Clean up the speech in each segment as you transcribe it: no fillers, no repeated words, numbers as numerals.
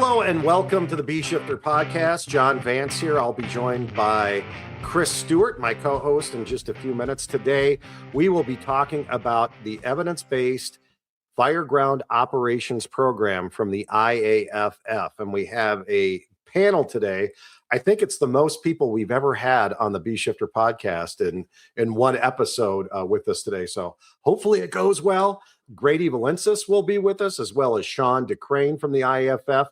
Hello and welcome to the B Shifter podcast. John Vance here. I'll be joined by Chris Stewart, my co-host, in just a few minutes. Today, we will be talking about the evidence-based Fireground operations program from the IAFF. And we have a panel today. I think it's the most people we've ever had on the B Shifter podcast in one episode with us today. So hopefully it goes well. Grady Valencis will be with us, as well as Sean Decrane from the IAFF.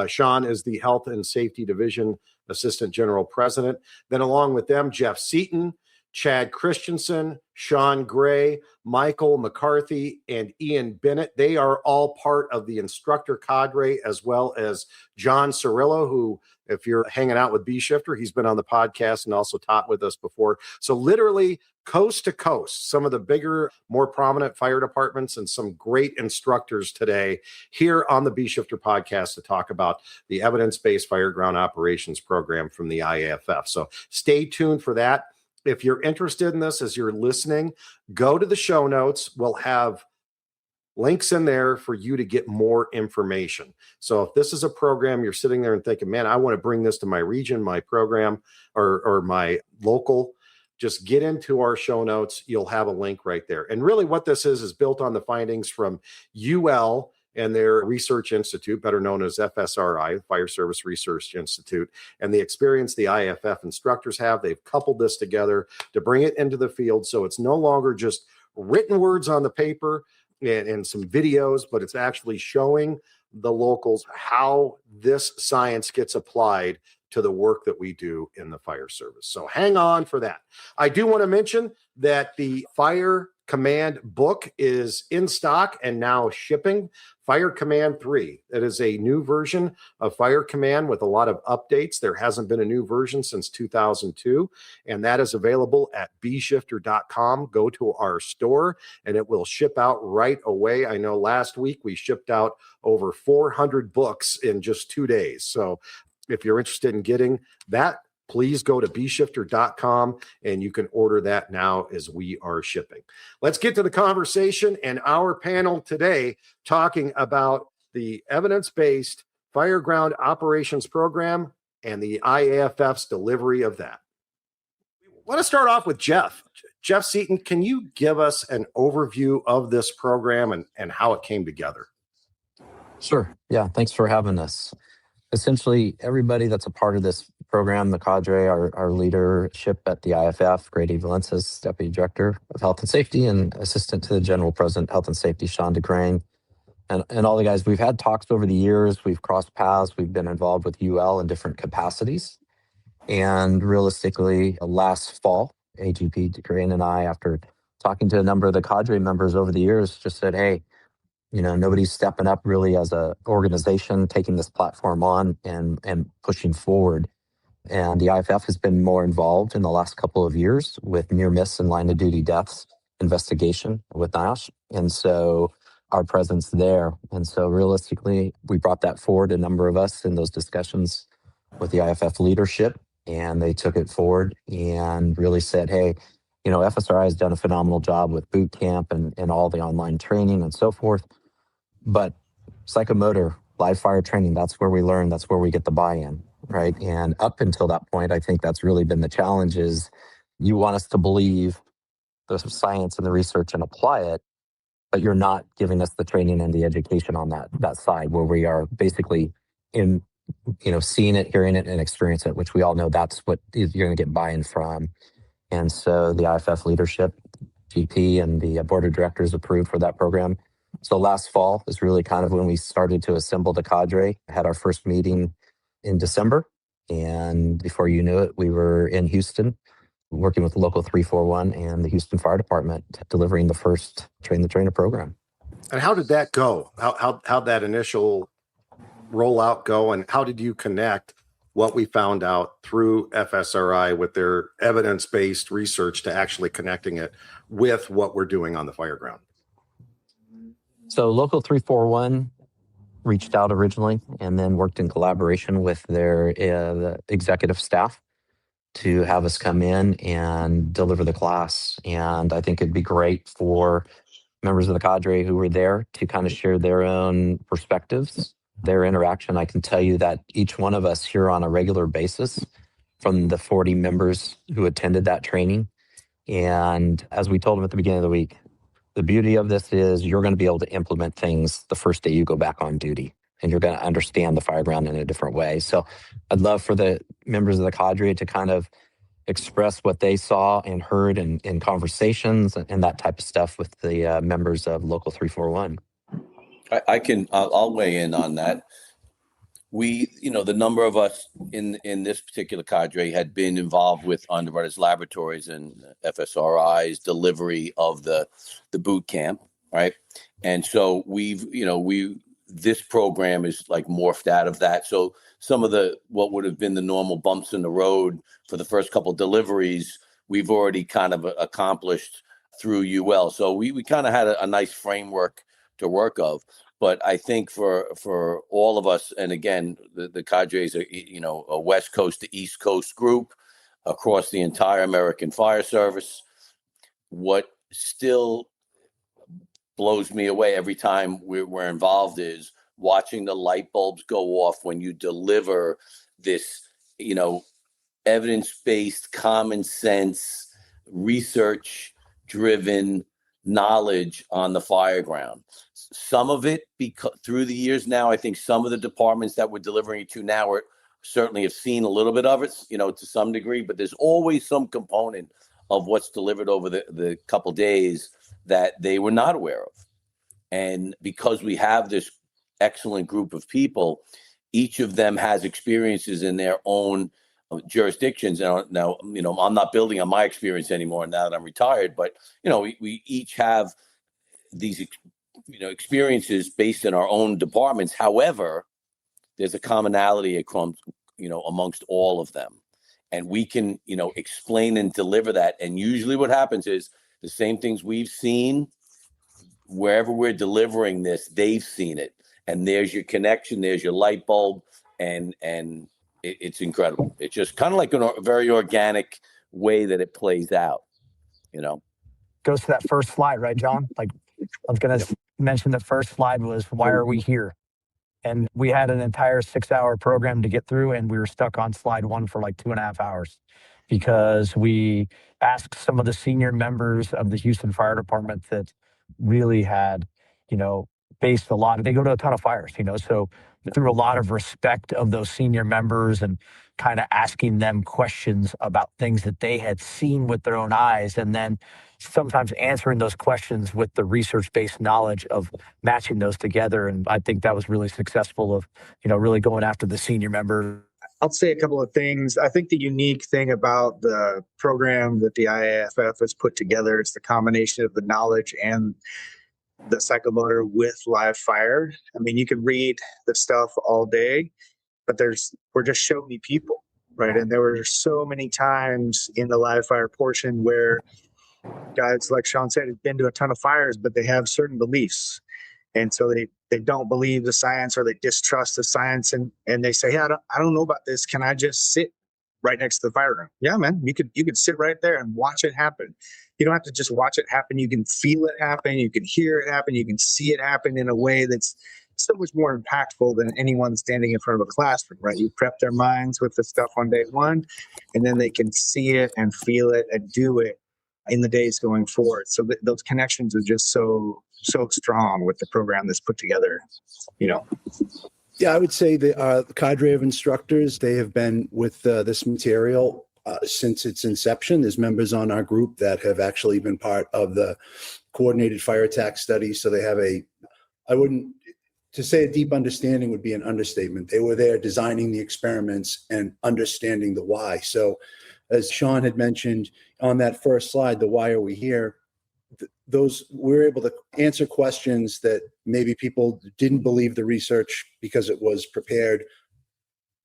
Sean is the Health and Safety Division Assistant General President. Then along with them, Jeff Seaton, Chad Christensen, Sean Gray, Michael McCarthy, and Ian Bennett. They are all part of the instructor cadre, as well as John Ceriello, who, if you're hanging out with B Shifter, he's been on the podcast and also taught with us before. So literally coast to coast, some of the bigger, more prominent fire departments and some great instructors today here on the B Shifter podcast to talk about the evidence-based Fireground operations program from the IAFF. So stay tuned for that. If you're interested in this as you're listening, go to the show notes. We'll have links in there for you to get more information. So if this is a program you're sitting there and thinking, man, I want to bring this to my region, my program, or my local, just get into our show notes. You'll have a link right there. And really what this is built on the findings from UL and their research institute, better known as FSRI, Fire Service Research Institute, and the experience the IAFF instructors have. They've coupled this together to bring it into the field. So it's no longer just written words on the paper and some videos, but it's actually showing the locals how this science gets applied to the work that we do in the fire service. So hang on for that. I do want to mention that the Fire Command book is in stock and now shipping. Fire Command 3. It is a new version of Fire Command with a lot of updates. There hasn't been a new version since 2002, and that is available at bshifter.com. Go to our store, and it will ship out right away. I know last week we shipped out over 400 books in just 2 days. So if you're interested in getting that, please go to bshifter.com and you can order that now as we are shipping. Let's get to the conversation and our panel today talking about the evidence-based Fireground operations program and the IAFF's delivery of that. I want to start off with Jeff. Jeff Seaton, can you give us an overview of this program and how it came together? Sure. Yeah, thanks for having us. Essentially, everybody that's a part of this program, the cadre, our leadership at the IAFF, Grady Valencis, Deputy Director of Health and Safety, and Assistant to the General President, Health and Safety, Sean Decrane, and all the guys. We've had talks over the years. We've crossed paths. We've been involved with UL in different capacities. And realistically, last fall, AGP Decrane and I, after talking to a number of the cadre members over the years, just said, hey, nobody's stepping up really as an organization, taking this platform on and pushing forward. And the IAFF has been more involved in the last couple of years with near miss and line of duty deaths investigation with NIOSH. And so our presence there. And so realistically, we brought that forward, a number of us in those discussions with the IAFF leadership, and they took it forward and really said, hey, FSRI has done a phenomenal job with boot camp and all the online training and so forth. But psychomotor, live fire training, that's where we learn, that's where we get the buy-in, right? And up until that point, I think that's really been the challenge is you want us to believe the science and the research and apply it, but you're not giving us the training and the education on that side where we are basically in, seeing it, hearing it, and experience it, which we all know that's what you're going to get buy-in from. And so the IAFF leadership, GP, and the board of directors approved for that program. So last fall is really kind of when we started to assemble the cadre. Had our first meeting in December. And before you knew it, we were in Houston working with Local 341 and the Houston Fire Department, delivering the first Train the Trainer program. And how did that go? How'd that initial rollout go? And how did you connect what we found out through FSRI with their evidence-based research to actually connecting it with what we're doing on the Fireground? So Local 341 reached out originally and then worked in collaboration with their executive staff to have us come in and deliver the class. And I think it'd be great for members of the cadre who were there to kind of share their own perspectives their interaction. I can tell you that each one of us here on a regular basis, from the 40 members who attended that training, and as we told them at the beginning of the week, the beauty of this is you're going to be able to implement things the first day you go back on duty, and you're going to understand the Fireground in a different way. So I'd love for the members of the cadre to kind of express what they saw and heard in conversations and that type of stuff with the members of Local 341. I'll weigh in on that. We, the number of us in this particular cadre had been involved with Underwriters Laboratories and FSRI's delivery of the boot camp, right? And so this program is like morphed out of that. So some of what would have been the normal bumps in the road for the first couple of deliveries, we've already kind of accomplished through UL. So we kind of had a nice framework to work of. But I think for all of us, and again, the cadres are, a West Coast to East Coast group across the entire American Fire Service. What still blows me away every time we're involved is watching the light bulbs go off when you deliver this, evidence-based, common sense, research-driven knowledge on the Fireground. Some of it, because through the years now, I think some of the departments that we're delivering it to now certainly have seen a little bit of it, to some degree, but there's always some component of what's delivered over the couple days that they were not aware of. And because we have this excellent group of people, each of them has experiences in their own jurisdictions. Now, I'm not building on my experience anymore now that I'm retired, but, we each have these, experiences based in our own departments. However, there's a commonality amongst all of them. And we can, explain and deliver that. And usually what happens is the same things we've seen, wherever we're delivering this, they've seen it. And there's your connection, there's your light bulb, and it's incredible. It's just kind of like a very organic way that it plays out, Goes to that first slide, right, John? Like I was going to mention, the first slide was, why are we here? And we had an entire 6-hour program to get through, and we were stuck on slide 1 for like 2.5 hours because we asked some of the senior members of the Houston Fire Department that really had, based a lot. They go to a ton of fires, so through a lot of respect of those senior members and kind of asking them questions about things that they had seen with their own eyes, and then sometimes answering those questions with the research-based knowledge of matching those together. And I think that was really successful of, really going after the senior members. I'll say a couple of things. I think the unique thing about the program that the IAFF has put together is the combination of the knowledge and the psychomotor with live fire. I mean, you can read the stuff all day, but we're just show me people, right? And there were so many times in the live fire portion where guys, like Sean said, have been to a ton of fires, but they have certain beliefs. And so they don't believe the science, or they distrust the science, and they say, hey, I don't know about this. Can I just sit right next to the Fireground? Yeah, man, you could sit right there and watch it happen. You don't have to just watch it happen. You can feel it happen. You can hear it happen. You can see it happen in a way that's so much more impactful than anyone standing in front of a classroom, right? You prep their minds with the stuff on day one, and then they can see it and feel it and do it in the days going forward. So those connections are just so strong with the program that's put together, Yeah, I would say the cadre of instructors, they have been with this material since its inception. There's members on our group that have actually been part of the coordinated fire attack study. So they have to say a deep understanding would be an understatement. They were there designing the experiments and understanding the why. So as Sean had mentioned on that first slide, the why are we here? We're able to answer questions that maybe people didn't believe the research because it was prepared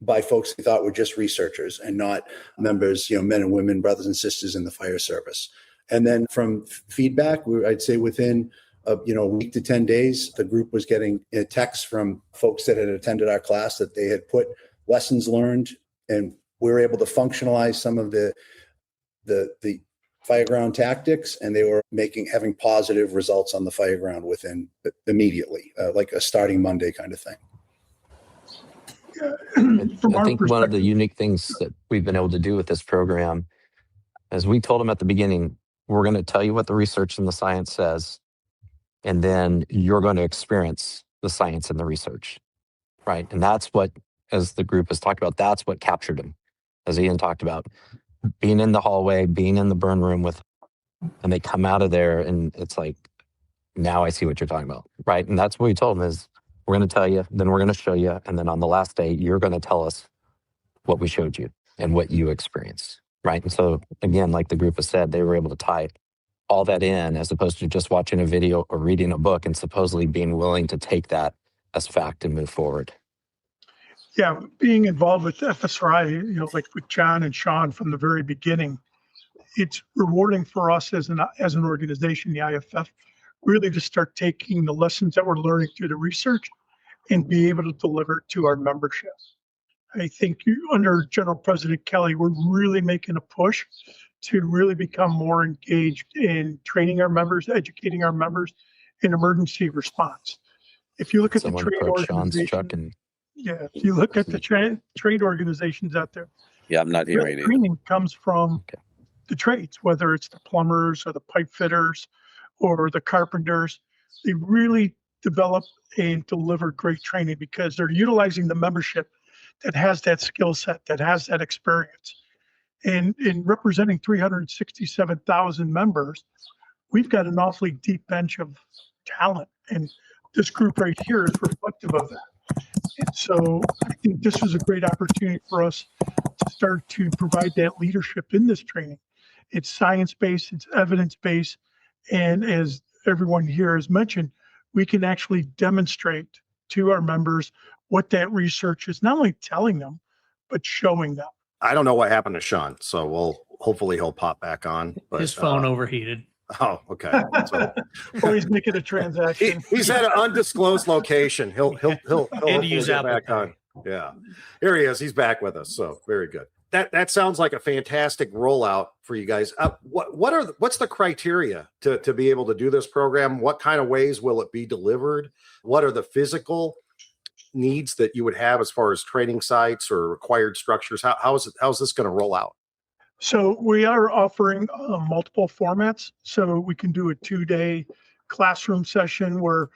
by folks who thought were just researchers and not members, men and women, brothers and sisters in the fire service. And then from feedback, I'd say within a week to 10 days, the group was getting texts from folks that had attended our class that they had put lessons learned, and we were able to functionalize some of the Fireground tactics, and they were having positive results on the Fireground within immediately, like a starting Monday kind of thing. I our think one of the perspective. unique things that we've been able to do with this program, as we told them at the beginning, we're going to tell you what the research and the science says, and then you're going to experience the science and the research, right? And that's what, as the group has talked about, that's what captured them, as Ian talked about, being in the hallway, being in the burn room with, and they come out of there and it's like, now I see what you're talking about, right? And that's what we told them is, we're going to tell you, then we're going to show you, and then on the last day, you're going to tell us what we showed you and what you experienced, right? And so again, like the group has said, they were able to tie all that in as opposed to just watching a video or reading a book and supposedly being willing to take that as fact and move forward. Yeah, being involved with FSRI, like with John and Sean from the very beginning, it's rewarding for us as an organization, the IAFF, really to start taking the lessons that we're learning through the research and be able to deliver it to our membership. I think under General President Kelly, we're really making a push to really become more engaged in training our members, educating our members in emergency response. If you look at Someone the trade approached Sean's truck organization, and if you look at the trade organizations out there, Yeah, I'm not hearing the it. training comes from the trades, whether it's the plumbers or the pipe fitters or the carpenters. They really develop and deliver great training because they're utilizing the membership that has that skill set, that has that experience. And in representing 367,000 members, we've got an awfully deep bench of talent. And this group right here is reflective of that. And so I think this was a great opportunity for us to start to provide that leadership in this training. It's science-based, it's evidence-based, and as everyone here has mentioned, we can actually demonstrate to our members what that research is not only telling them, but showing them. I don't know what happened to Sean, so hopefully he'll pop back on. But, his phone overheated. Oh, okay. So Or he's making a transaction. he's at an undisclosed location. He'll And hopefully use get Apple back Pay. on. Yeah, here he is. He's back with us. So very good. That sounds like a fantastic rollout for you guys. What's the criteria to be able to do this program? What kind of ways will it be delivered? What are the physical needs that you would have as far as training sites or required structures? How's this going to roll out? So we are offering multiple formats. So we can do a 2-day classroom session where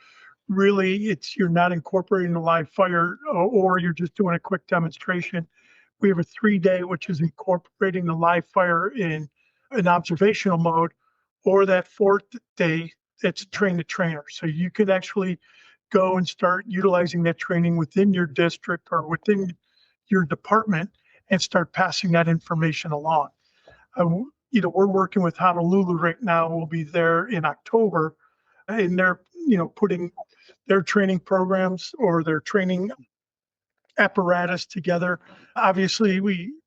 really you're not incorporating the live fire or you're just doing a quick demonstration. We have a 3-day, which is incorporating the live fire in an observational mode, or that 4th day, it's train the trainer. So you can actually go and start utilizing that training within your district or within your department and start passing that information along. We're working with Honolulu right now. We'll be there in October, and they're, putting their training programs or their training apparatus together. Obviously,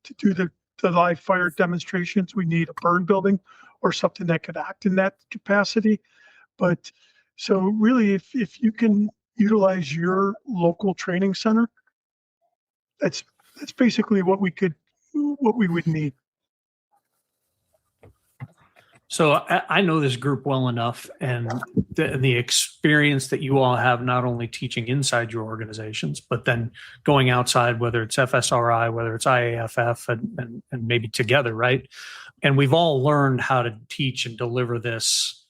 to do the live fire demonstrations, we need a burn building or something that could act in that capacity. But so really, if you can utilize your local training center, that's basically what we would need. So I know this group well enough, and the experience that you all have, not only teaching inside your organizations, but then going outside, whether it's FSRI, whether it's IAFF, and maybe together, right? And we've all learned how to teach and deliver this,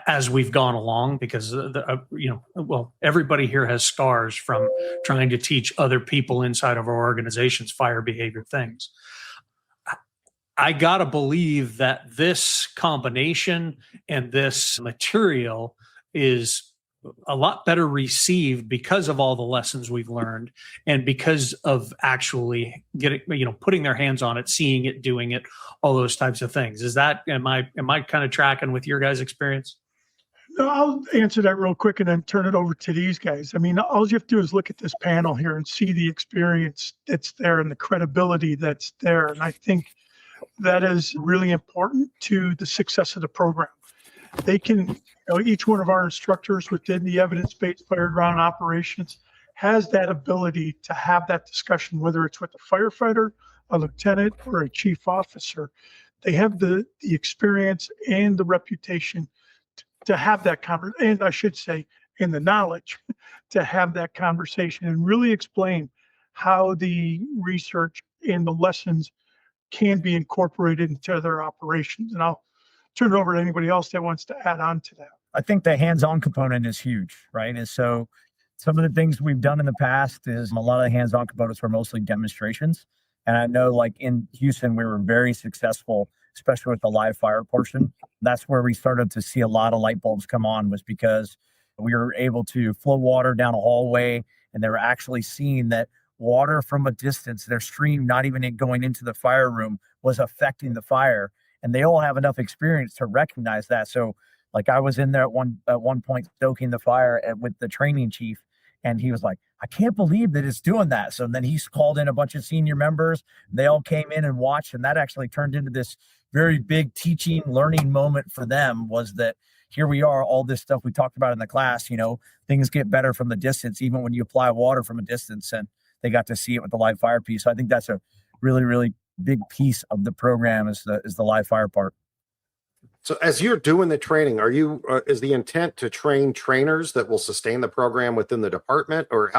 as we've gone along, because everybody here has scars from trying to teach other people inside of our organizations fire behavior things. I gotta believe that this combination and this material is a lot better received because of all the lessons we've learned and because of actually putting their hands on it, seeing it, doing it, all those types of things. Am I kind of tracking with your guys' experience? No, I'll answer that real quick and then turn it over to these guys. I mean, all you have to do is look at this panel here and see the experience that's there and the credibility that's there. And I think that is really important to the success of the program. They can, each one of our instructors within the evidence-based Fireground operations has that ability to have that discussion, whether it's with a firefighter, a lieutenant, or a chief officer. They have the experience and the reputation to have that conversation, and I should say, and the knowledge to have that conversation and really explain how the research and the lessons can be incorporated into their operations. And I'll turn it over to anybody else that wants to add on to that. I think the hands-on component is huge, right? And so some of the things we've done in the past is a lot of the hands-on components were mostly demonstrations. And I know like in Houston, we were very successful, especially with the live fire portion. That's where we started to see a lot of light bulbs come on, was because we were able to flow water down a hallway, and they were actually seeing that water from a distance, their stream not even going into the fire room, was affecting the fire. And they all have enough experience to recognize that. So like I was in there at one point stoking the fire with the training chief, and he was like, I can't believe that it's doing that. So then he's called in a bunch of senior members. They all came in and watched, and that actually turned into this very big teaching, learning moment for them, was that here we are, all this stuff we talked about in the class, things get better from the distance, even when you apply water from a distance, and they got to see it with the live fire piece. So I think that's a really, really big piece of the program is the live fire part. So as you're doing the training, is the intent to train trainers that will sustain the program within the department, or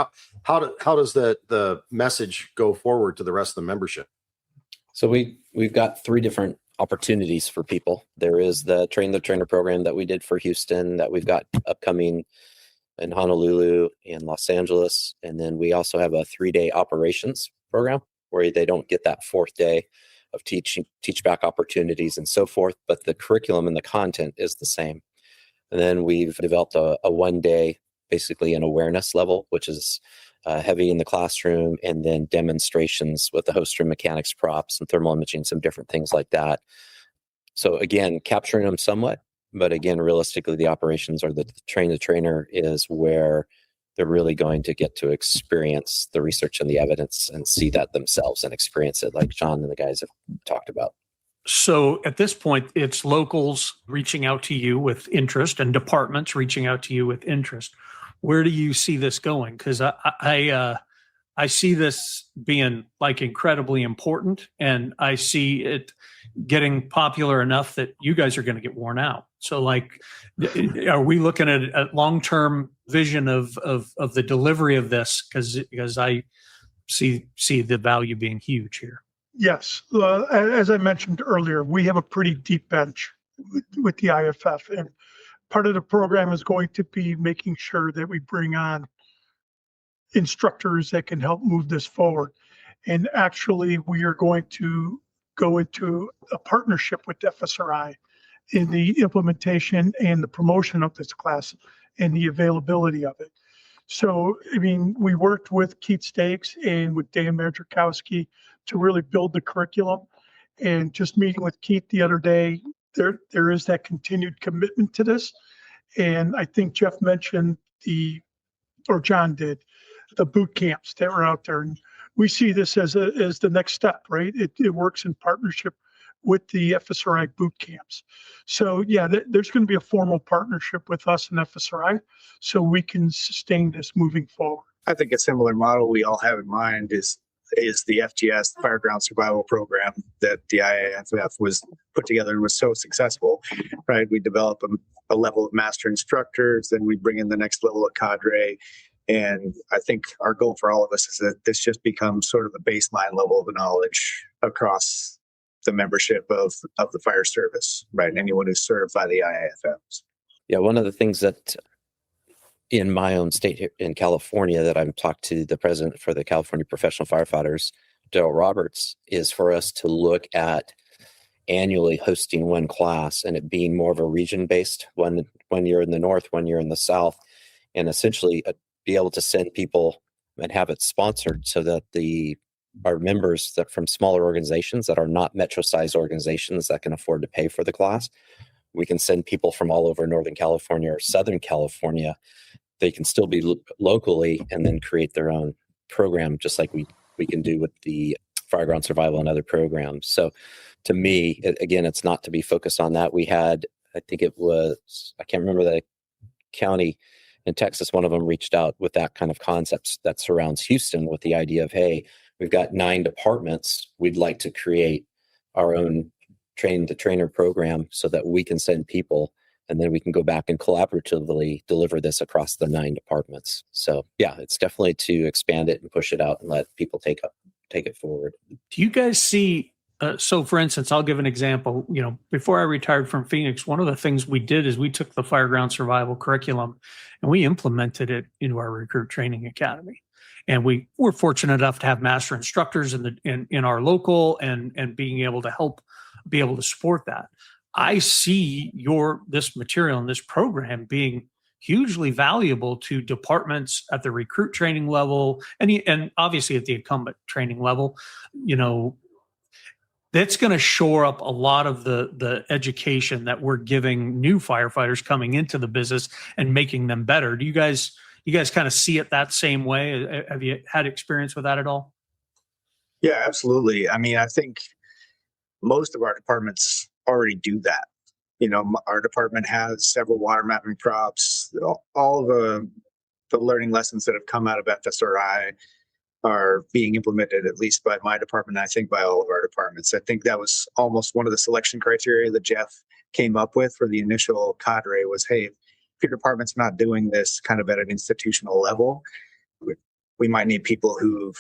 how does the message go forward to the rest of the membership? So we've got 3 different opportunities for people. There is the train the trainer program that we did for Houston, that we've got upcoming in Honolulu and Los Angeles. And then we also have a 3-day operations program where they don't get that 4th day of teach back opportunities and so forth, but the curriculum and the content is the same. And then we've developed a 1-day, basically an awareness level, which is heavy in the classroom, and then demonstrations with the host room mechanics, props, and thermal imaging, some different things like that. So again, capturing them somewhat, but again, realistically, the operations or the train the trainer is where they're really going to get to experience the research and the evidence and see that themselves and experience it, like John and the guys have talked about. So at this point, it's locals reaching out to you with interest and departments reaching out to you with interest. Where do you see this going? Because I see this being like incredibly important, and I see it getting popular enough that you guys are going to get worn out. So like, are we looking at a long-term vision of the delivery of this? Because I see the value being huge here. Yes. As I mentioned earlier, we have a pretty deep bench with the IAFF, and part of the program is going to be making sure that we bring on instructors that can help move this forward. And actually, we are going to go into a partnership with FSRI in the implementation and the promotion of this class and the availability of it. So, I mean, we worked with Keith Stakes and with Dan Majorkowski to really build the curriculum. And just meeting with Keith the other day, there is that continued commitment to this. And I think Jeff mentioned John did, the boot camps that were out there. And we see this as the next step, right? It works in partnership with the FSRI boot camps. So yeah, there's going to be a formal partnership with us and FSRI so we can sustain this moving forward. I think a similar model we all have in mind is the FGS Fireground Survival Program that the IAFF was put together and was so successful, right? We develop a level of master instructors, then we bring in the next level of cadre. And I think our goal for all of us is that this just becomes sort of the baseline level of knowledge across the membership of the fire service, right? Anyone who's served by the IAFFs. Yeah, one of the things that in my own state here in California that I've talked to the president for the California Professional Firefighters, Daryl Roberts, is for us to look at annually hosting one class and it being more of a region-based, one year in the north, 1 year in the south, and essentially be able to send people and have it sponsored so that our members that from smaller organizations that are not metro-sized organizations that can afford to pay for the class, we can send people from all over Northern California or Southern California. They can still be locally and then create their own program, just like we can do with the Fireground Survival and other programs. So to me, again, it's not to be focused on that. We had, I think it was, I can't remember the county in Texas, one of them reached out with that kind of concepts that surrounds Houston with the idea of, hey, we've got 9 departments. We'd like to create our own train the trainer program so that we can send people And then we can go back and collaboratively deliver this across the 9 departments. So yeah, it's definitely to expand it and push it out and let people take it forward. Do you guys see, so for instance, I'll give an example. Before I retired from Phoenix, one of the things we did is we took the Fireground survival curriculum and we implemented it into our recruit training academy. And we were fortunate enough to have master instructors in our local and being able to be able to support that. I see this material and this program being hugely valuable to departments at the recruit training level and obviously at the incumbent training level. That's going to shore up a lot of the education that we're giving new firefighters coming into the business and making them better. Do you guys kind of see it that same way? Have you had experience with that at all? Yeah, absolutely. I mean, I think most of our departments already do that. Our department has several water mapping props. All the learning lessons that have come out of FSRI are being implemented, at least by my department, and I think by all of our departments. I think that was almost one of the selection criteria that Jeff came up with for the initial cadre was, hey, if your department's not doing this kind of at an institutional level, we might need people who've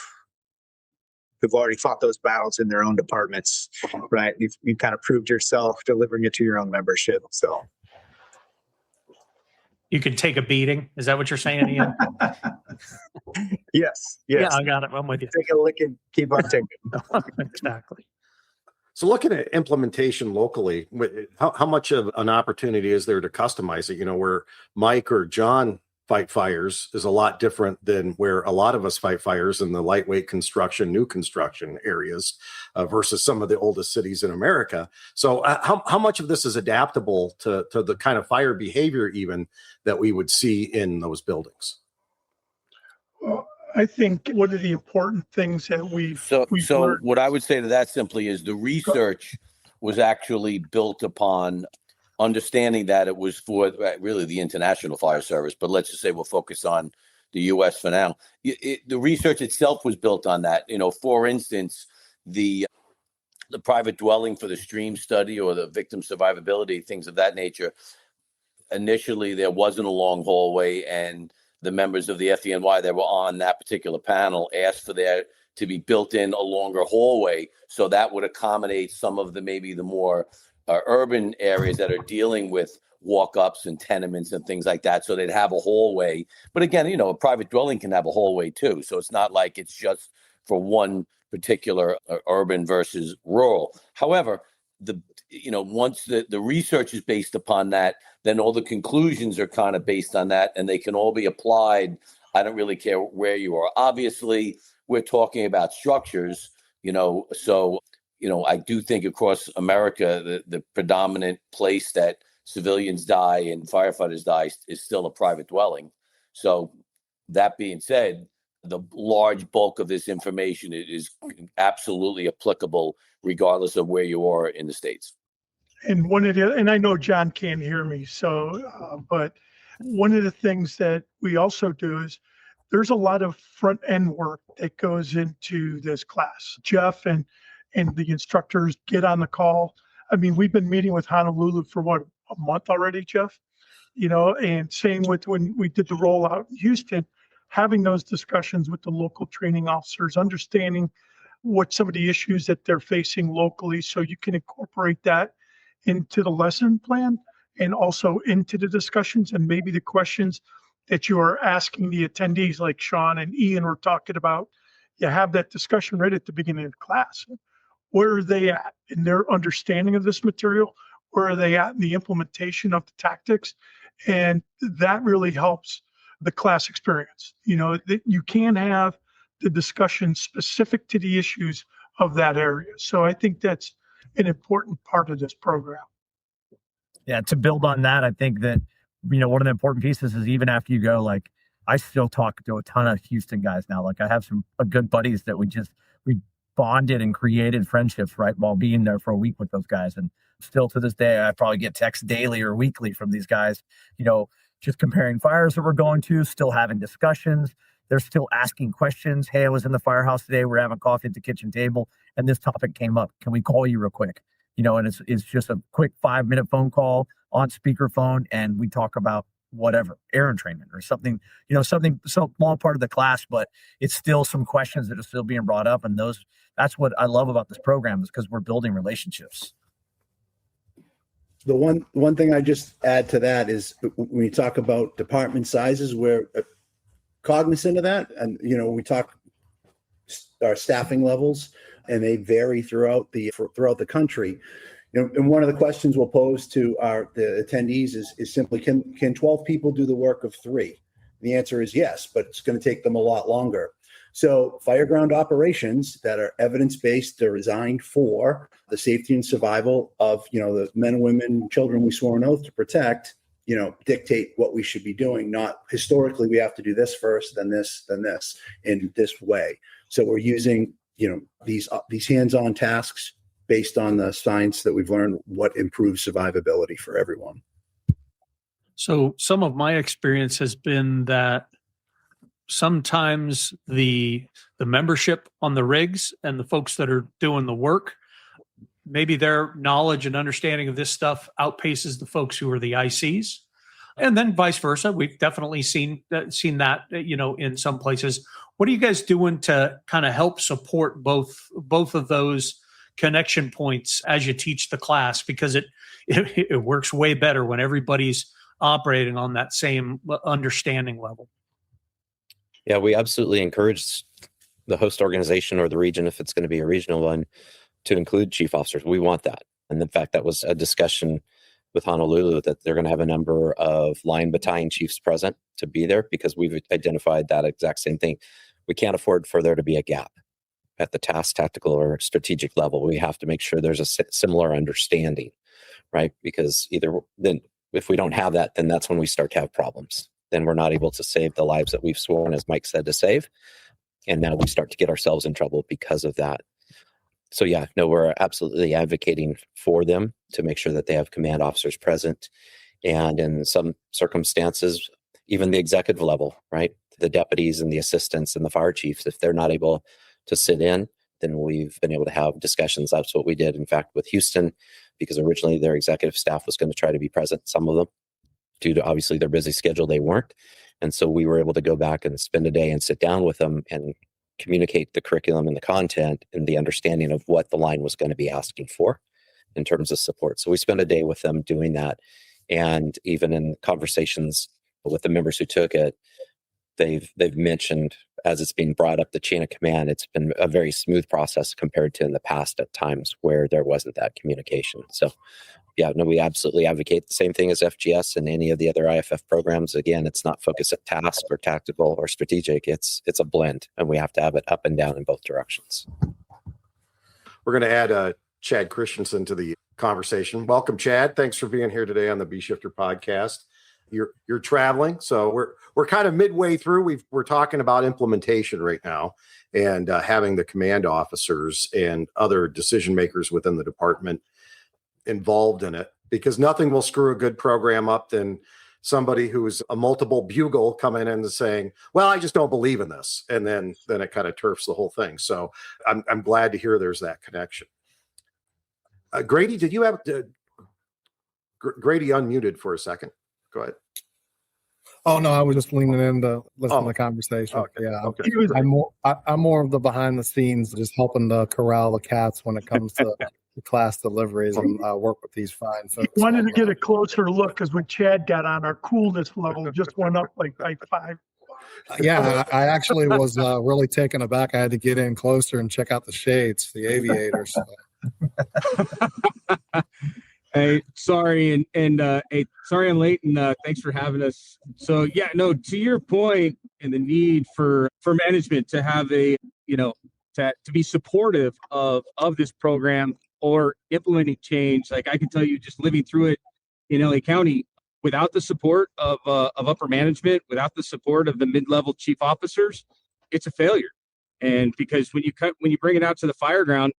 already fought those battles in their own departments, right? You've kind of proved yourself delivering it to your own membership. So you could take a beating. Is that what you're saying, Ian? Yes. Yeah, I got it. I'm with you. Take a lick and keep on taking. Exactly. So looking at implementation locally, how much of an opportunity is there to customize it? Where Mike or John fight fires is a lot different than where a lot of us fight fires in the lightweight construction, new construction areas versus some of the oldest cities in America. So how much of this is adaptable to the kind of fire behavior even that we would see in those buildings? Well, I think one of the important things that we've learned. What I would say to that simply is the research was actually built upon understanding that it was for really the International Fire Service, but let's just say we'll focus on the U.S. for now. The research itself was built on that. For instance, the private dwelling for the stream study or the victim survivability, things of that nature. Initially, there wasn't a long hallway, and the members of the FDNY that were on that particular panel asked for there to be built in a longer hallway, so that would accommodate some of the more urban areas that are dealing with walk-ups and tenements and things like that. So they'd have a hallway. But again, a private dwelling can have a hallway too. So it's not like it's just for one particular urban versus rural. However, once the research is based upon that, then all the conclusions are kind of based on that, and they can all be applied. I don't really care where you are. Obviously, we're talking about structures, so I do think across America, the predominant place that civilians die and firefighters die is still a private dwelling. So that being said, the large bulk of this information is absolutely applicable regardless of where you are in the States. And I know John can't hear me, but one of the things that we also do is there's a lot of front end work that goes into this class. Jeff and the instructors get on the call. I mean, we've been meeting with Honolulu for a month already, Jeff, and same with when we did the rollout in Houston, having those discussions with the local training officers, understanding what some of the issues that they're facing locally, so you can incorporate that into the lesson plan and also into the discussions and maybe the questions that you are asking the attendees, like Sean and Ian were talking about. You have that discussion right at the beginning of the class. Where are they at in their understanding of this material? Where are they at in the implementation of the tactics? And that really helps the class experience. You can have the discussion specific to the issues of that area. So I think that's an important part of this program. Yeah, to build on that, I think that, one of the important pieces is even after you go, like, I still talk to a ton of Houston guys now. Like, I have some good buddies that we bonded and created friendships right while being there for a week with those guys. And still to this day, I probably get texts daily or weekly from these guys, just comparing fires that we're going to, still having discussions. They're still asking questions. Hey, I was in the firehouse today. We're having coffee at the kitchen table, and this topic came up. Can we call you real quick? And it's just a quick 5-minute phone call. on speakerphone and we talk about whatever, air entrainment or something, something so small part of the class, but it's still some questions that are still being brought up. And that's what I love about this program, is because we're building relationships. The one thing I just add to that is when you talk about department sizes, we're cognizant of that. And, we talk our staffing levels, and they vary throughout the country. And one of the questions we'll pose to the attendees is simply, can 12 people do the work of 3? The answer is yes, but it's going to take them a lot longer. So Fireground operations that are evidence-based, they're designed for the safety and survival of, the men and women and children we swore an oath to protect, dictate what we should be doing. Not historically, we have to do this first, then this in this way. So we're using, these hands-on tasks based on the science that we've learned, what improves survivability for everyone. So some of my experience has been that sometimes the membership on the rigs and the folks that are doing the work, maybe their knowledge and understanding of this stuff outpaces the folks who are the ICs. And then vice versa. We've definitely seen that, in some places. What are you guys doing to kind of help support both of those connection points as you teach the class? Because it works way better when everybody's operating on that same understanding level. Yeah, we absolutely encourage the host organization or the region, if it's going to be a regional one, to include chief officers. We want that. And in fact, that was a discussion with Honolulu, that they're going to have a number of line battalion chiefs present to be there, because we've identified that exact same thing. We can't afford for there to be a gap at the task, tactical, or strategic level. We have to make sure there's a similar understanding, right? Because then if we don't have that, then that's when we start to have problems. Then we're not able to save the lives that we've sworn, as Mike said, to save. And now we start to get ourselves in trouble because of that. So yeah, no, we're absolutely advocating for them to make sure that they have command officers present. And in some circumstances, even the executive level, right? The deputies and the assistants and the fire chiefs, if they're not able to sit in, then we've been able to have discussions. That's what we did, in fact, with Houston, because originally their executive staff was going to try to be present. Some of them, due to obviously their busy schedule, they weren't. And so we were able to go back and spend a day and sit down with them and communicate the curriculum and the content and the understanding of what the line was going to be asking for in terms of support. So we spent a day with them doing that. And even in conversations with the members who took it, they've mentioned, as it's being brought up the chain of command, it's been a very smooth process compared to in the past at times where there wasn't that communication. So yeah, no, we absolutely advocate the same thing as FGS and any of the other IAFF programs. Again, it's not focused at task or tactical or strategic. It's a blend, and we have to have it up and down in both directions. We're going to add Chad Christensen to the conversation. Welcome, Chad. Thanks for being here today on the B Shifter podcast. You're traveling, so we're kind of midway through. We're talking about implementation right now, and having the command officers and other decision makers within the department involved in it, because nothing will screw a good program up than somebody who's a multiple bugle coming in and saying, well, I just don't believe in this. And then it kind of turfs the whole thing. So I'm glad to hear there's that connection. Grady, did you have Grady unmuted for a second? Go ahead. Oh no, I was just leaning in to listen to the conversation. Okay. Yeah, okay. I'm more of the behind the scenes, just helping to corral the cats when it comes to the class deliveries and work with these fine folks. Wanted to get a closer look, because when Chad got on, our coolness level just went up like 5. Yeah, I actually was really taken aback. I had to get in closer and check out the shades, the aviators. Hey, sorry, sorry I'm late, and thanks for having us. So yeah, no, to your point, and the need for management to have a, to be supportive of this program or implementing change. Like I can tell you, just living through it in LA County, without the support of upper management, without the support of the mid-level chief officers, it's a failure. And because when you bring it out to the Fireground,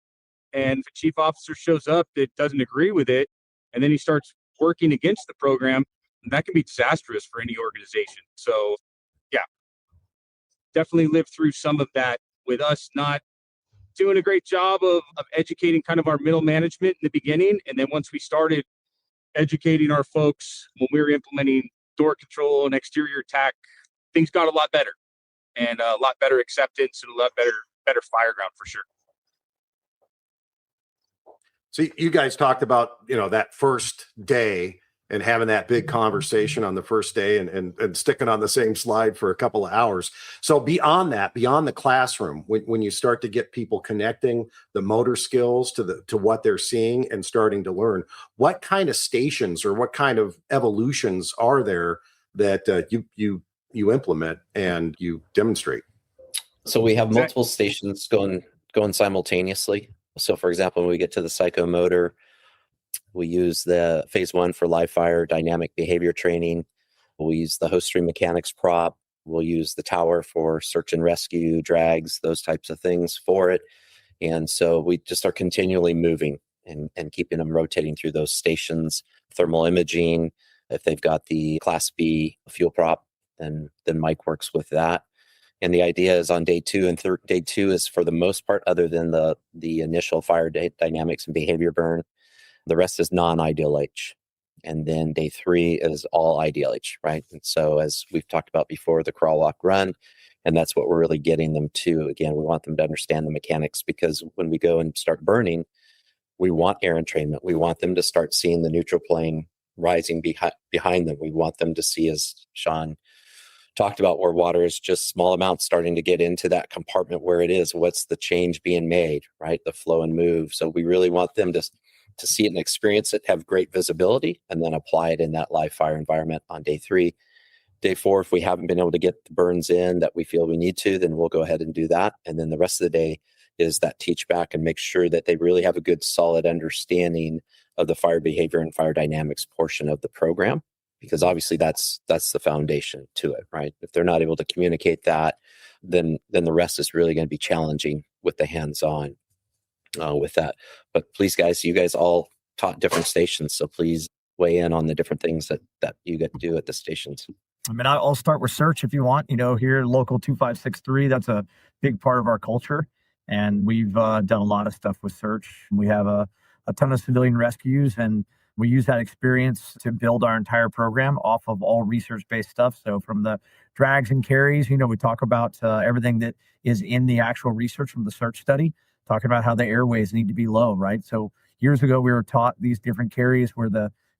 and the chief officer shows up that doesn't agree with it, and then he starts working against the program, that can be disastrous for any organization. So yeah, definitely lived through some of that with us not doing a great job of educating kind of our middle management in the beginning. And then once we started educating our folks when we were implementing door control and exterior tack, things got a lot better, and a lot better acceptance and a lot better Fireground for sure. So you guys talked about, that first day and having that big conversation on the first day and sticking on the same slide for a couple of hours. So beyond that, beyond the classroom, when you start to get people connecting the motor skills to what they're seeing and starting to learn, what kind of stations or what kind of evolutions are there that you implement and you demonstrate? So we have multiple stations going simultaneously. So for example, when we get to the psychomotor, we use the phase 1 for live fire dynamic behavior training. We'll use the host stream mechanics prop. We'll use the tower for search and rescue, drags, those types of things for it. And so we just are continually moving and keeping them rotating through those stations. Thermal imaging, if they've got the Class B fuel prop, then Mike works with that. And the idea is on day 2 and day 2 is for the most part, other than the initial fire dynamics and behavior burn, the rest is non-IDLH. And then day 3 is all IDLH, right? And so as we've talked about before, the crawl, walk, run, and that's what we're really getting them to. Again, we want them to understand the mechanics, because when we go and start burning, we want air entrainment. We want them to start seeing the neutral plane rising behind them. We want them to see, as Sean talked about, where water is just small amounts starting to get into that compartment where it is. What's the change being made, right? The flow and move. So we really want them to see it and experience it, have great visibility, and then apply it in that live fire environment on day 3. Day 4, if we haven't been able to get the burns in that we feel we need to, then we'll go ahead and do that. And then the rest of the day is that teach back and make sure that they really have a good solid understanding of the fire behavior and fire dynamics portion of the program, because obviously that's the foundation to it, right? If they're not able to communicate that, then the rest is really going to be challenging with the hands-on with that. But please, guys, you guys all taught different stations, so please weigh in on the different things that you get to do at the stations. I mean, I'll start with search if you want. Here, local 2563, that's a big part of our culture. And we've done a lot of stuff with search. We have a ton of civilian rescues, and we use that experience to build our entire program off of all research-based stuff. So from the drags and carries, we talk about everything that is in the actual research from the search study, talking about how the airways need to be low, right? So years ago, we were taught these different carries where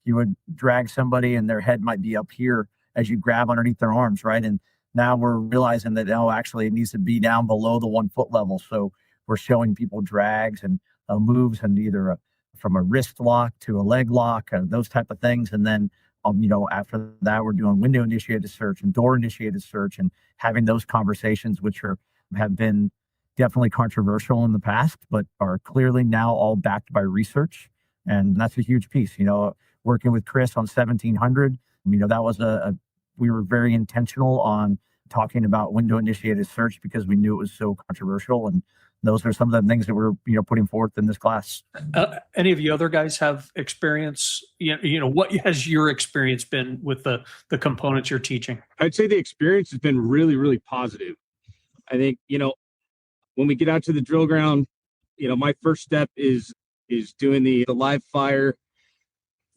you would drag somebody and their head might be up here as you grab underneath their arms, right? And now we're realizing that, actually it needs to be down below the 1 foot level. So we're showing people drags and moves, and either from a wrist lock to a leg lock, those type of things. And then, after that, we're doing window initiated search and door initiated search, and having those conversations, which have been definitely controversial in the past, but are clearly now all backed by research. And that's a huge piece. Working with Chris on 1700, that was we were very intentional on talking about window initiated search because we knew it was so controversial. And those are some of the things that we're, putting forth in this class. Any of you other guys have experience? What has your experience been with the components you're teaching? I'd say the experience has been really, really positive. I think, when we get out to the drill ground, my first step is doing the live fire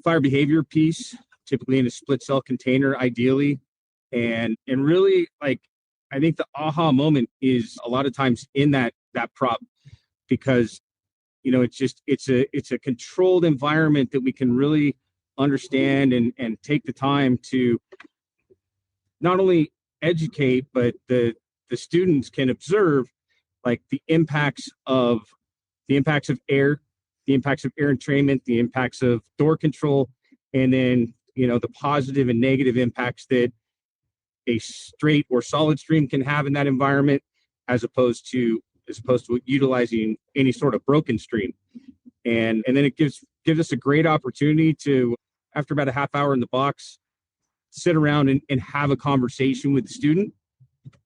behavior piece, typically in a split cell container, ideally. And really, I think the aha moment is a lot of times in that prop, because, it's a controlled environment that we can really understand and take the time to not only educate, but the students can observe the impacts of air, the impacts of air entrainment, the impacts of door control, and then, the positive and negative impacts that a straight or solid stream can have in that environment, as opposed to utilizing any sort of broken stream. And then it gives us a great opportunity to, after about a half hour in the box, sit around and have a conversation with the student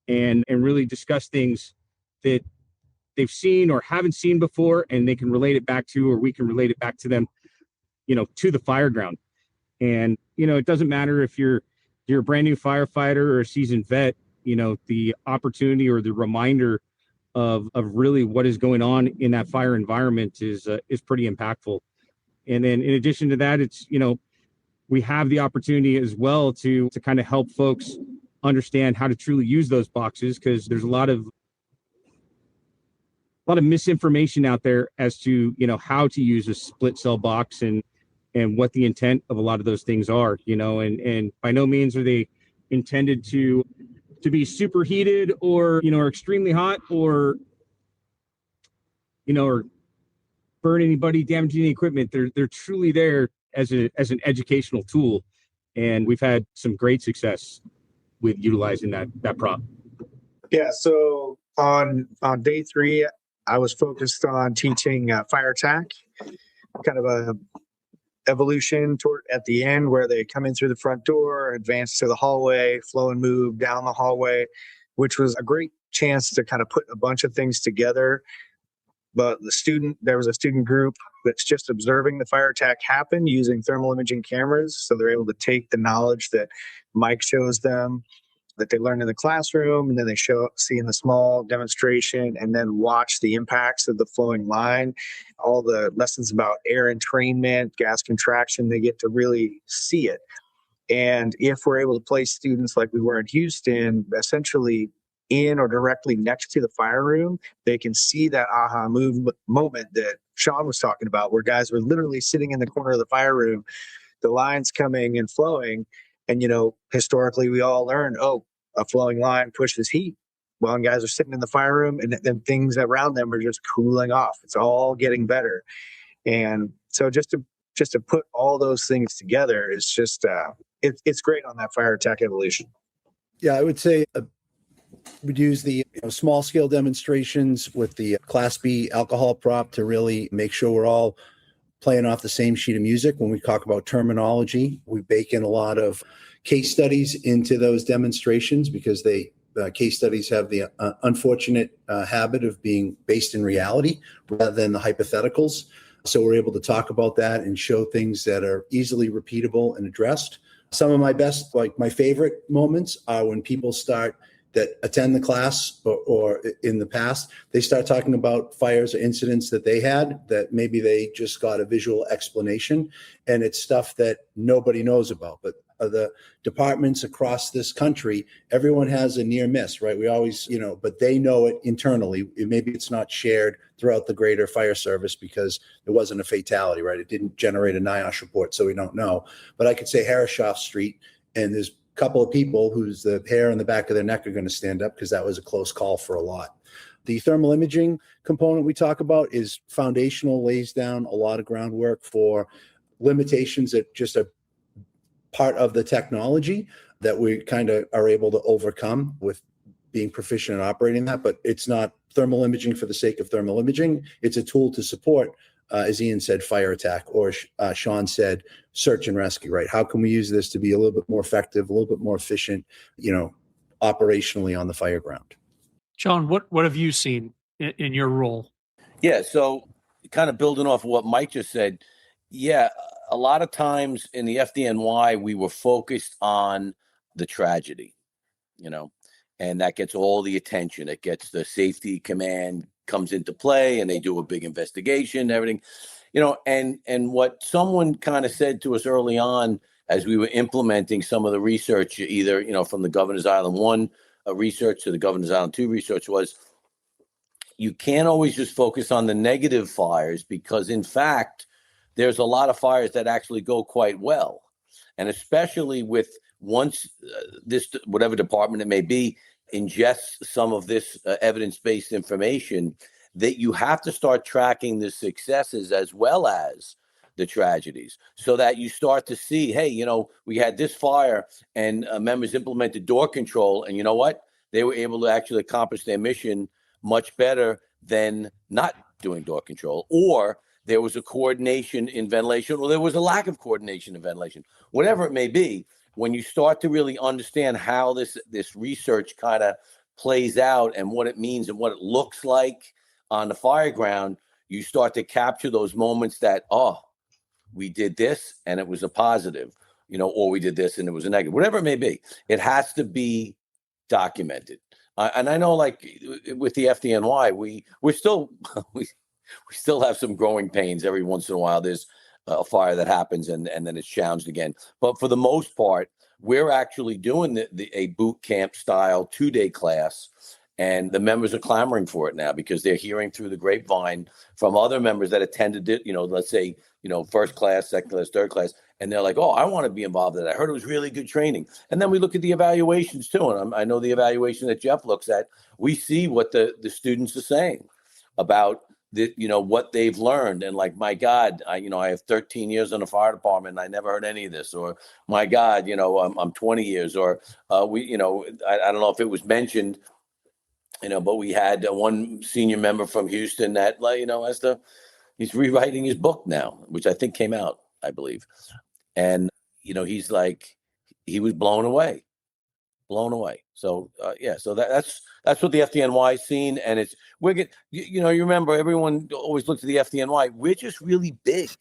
and really discuss things that they've seen or haven't seen before, and they can relate it back to, or we can relate it back to them, to the Fireground. And, it doesn't matter if you're a brand new firefighter or a seasoned vet, the opportunity or the reminder of really what is going on in that fire environment is pretty impactful. And then in addition to that, it's, we have the opportunity as well to kind of help folks understand how to truly use those boxes, because there's a lot of misinformation out there as to, how to use a split cell box and what the intent of a lot of those things are, and by no means are they intended to be superheated or, or extremely hot or, or burn anybody, damage any equipment. They're truly there as an educational tool. And we've had some great success with utilizing that prop. Yeah. So on day 3, I was focused on teaching fire attack, kind of a evolution toward at the end where they come in through the front door, advance to the hallway, flow and move down the hallway, which was a great chance to kind of put a bunch of things together. But there was a student group that's just observing the fire attack happen using thermal imaging cameras. So they're able to take the knowledge that Mike shows them, that they learned in the classroom, and then they see in the small demonstration, and then watch the impacts of the flowing line, all the lessons about air entrainment, gas contraction. They get to really see it. And if we're able to place students like we were in Houston, essentially in or directly next to the fire room, they can see that aha moment that Sean was talking about, where guys were literally sitting in the corner of the fire room, the lines coming and flowing. And, historically, we all learned, a flowing line pushes heat. Well, and guys are sitting in the fire room, and then things around them are just cooling off. It's all getting better. And so just to put all those things together is just, it's great on that fire attack evolution. Yeah, I would say we'd use the small scale demonstrations with the Class B alcohol prop to really make sure we're all playing off the same sheet of music. When we talk about terminology, we bake in a lot of case studies into those demonstrations, because case studies have the unfortunate habit of being based in reality rather than the hypotheticals. So we're able to talk about that and show things that are easily repeatable and addressed. Some of my best, my favorite moments are when people that attend the class or in the past, they start talking about fires or incidents that they had that maybe they just got a visual explanation, and it's stuff that nobody knows about. But the departments across this country, everyone has a near miss, right? We always, but they know it internally. Maybe it's not shared throughout the greater fire service because it wasn't a fatality, right? It didn't generate a NIOSH report, so we don't know. But I could say Harrishoff Street, and there's couple of people whose the hair on the back of their neck are going to stand up because that was a close call for a lot. The thermal imaging component we talk about is foundational, lays down a lot of groundwork for limitations that just are part of the technology that we kind of are able to overcome with being proficient in operating that. But it's not thermal imaging for the sake of thermal imaging. It's a tool to support, as Ian said, fire attack, or Sean said, search and rescue, right? How can we use this to be a little bit more effective, a little bit more efficient, operationally on the fire ground? John, what have you seen in your role? Yeah, so kind of building off of what Mike just said, yeah, a lot of times in the FDNY, we were focused on the tragedy, and that gets all the attention. It gets the safety command comes into play, and they do a big investigation, everything, and what someone kind of said to us early on as we were implementing some of the research, either, from the Governor's Island 1 research to the Governor's Island 2 research, was you can't always just focus on the negative fires, because in fact, there's a lot of fires that actually go quite well. And especially with once this, whatever department it may be, ingests some of this evidence-based information, that you have to start tracking the successes as well as the tragedies, so that you start to see, hey, we had this fire and members implemented door control, and you know what? They were able to actually accomplish their mission much better than not doing door control, or there was a coordination in ventilation, or there was a lack of coordination in ventilation, whatever it may be. When you start to really understand how this research kind of plays out and what it means and what it looks like on the fire ground, you start to capture those moments that, we did this and it was a positive, or we did this and it was a negative, whatever it may be. It has to be documented. And I know, like with the FDNY, we still have some growing pains every once in a while. There's a fire that happens and then it's challenged again. But for the most part, we're actually doing a boot camp style 2-day class, and the members are clamoring for it now because they're hearing through the grapevine from other members that attended it, let's say, first class, second class, third class, and they're like, oh, I want to be involved in that. I heard it was really good training. And then we look at the evaluations too, and I know the evaluation that Jeff looks at, we see what the students are saying about what they've learned. And like, my God, I have 13 years in the fire department and I never heard any of this, or my God, I'm 20 years, or I don't know if it was mentioned, but we had one senior member from Houston that, he's rewriting his book now, which I think came out, I believe. And, he's like, he was blown away. So, so that's what the FDNY is seen. And you remember, everyone always looks at the FDNY. We're just really big.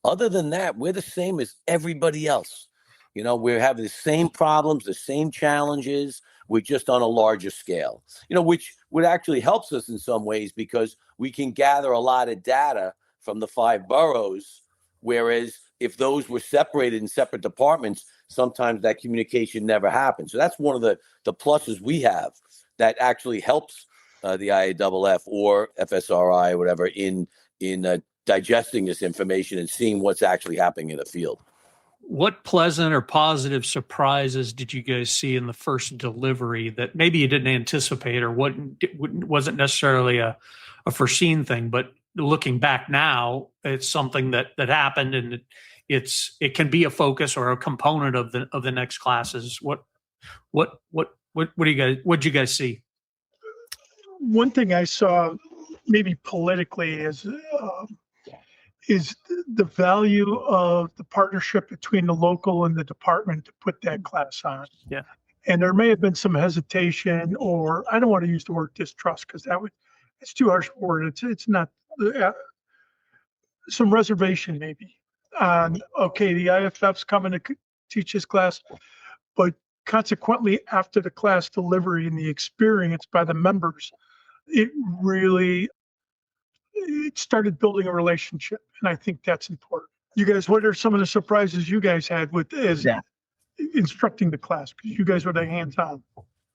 Other than that, we're the same as everybody else. We have the same problems, the same challenges. We're just on a larger scale, which would actually helps us in some ways because we can gather a lot of data from the 5 boroughs. Whereas if those were separated in separate departments, sometimes that communication never happens. So that's one of the pluses we have that actually helps the IAFF or FSRI or whatever in digesting this information and seeing what's actually happening in the field. What pleasant or positive surprises did you guys see in the first delivery that maybe you didn't anticipate or wasn't necessarily a foreseen thing, but looking back now, it's something that happened, and it can be a focus or a component of the next classes. What did you guys see? One thing I saw, maybe politically, is the value of the partnership between the local and the department to put that class on. Yeah. And there may have been some hesitation, or I don't want to use the word distrust because it's too harsh a word. It's not some reservation maybe on, okay, the IFF's coming to teach this class, but consequently after the class delivery and the experience by the members, it started building a relationship. And I think that's important. You guys, what are some of the surprises you guys had with instructing the class? Because you guys were the hands-on.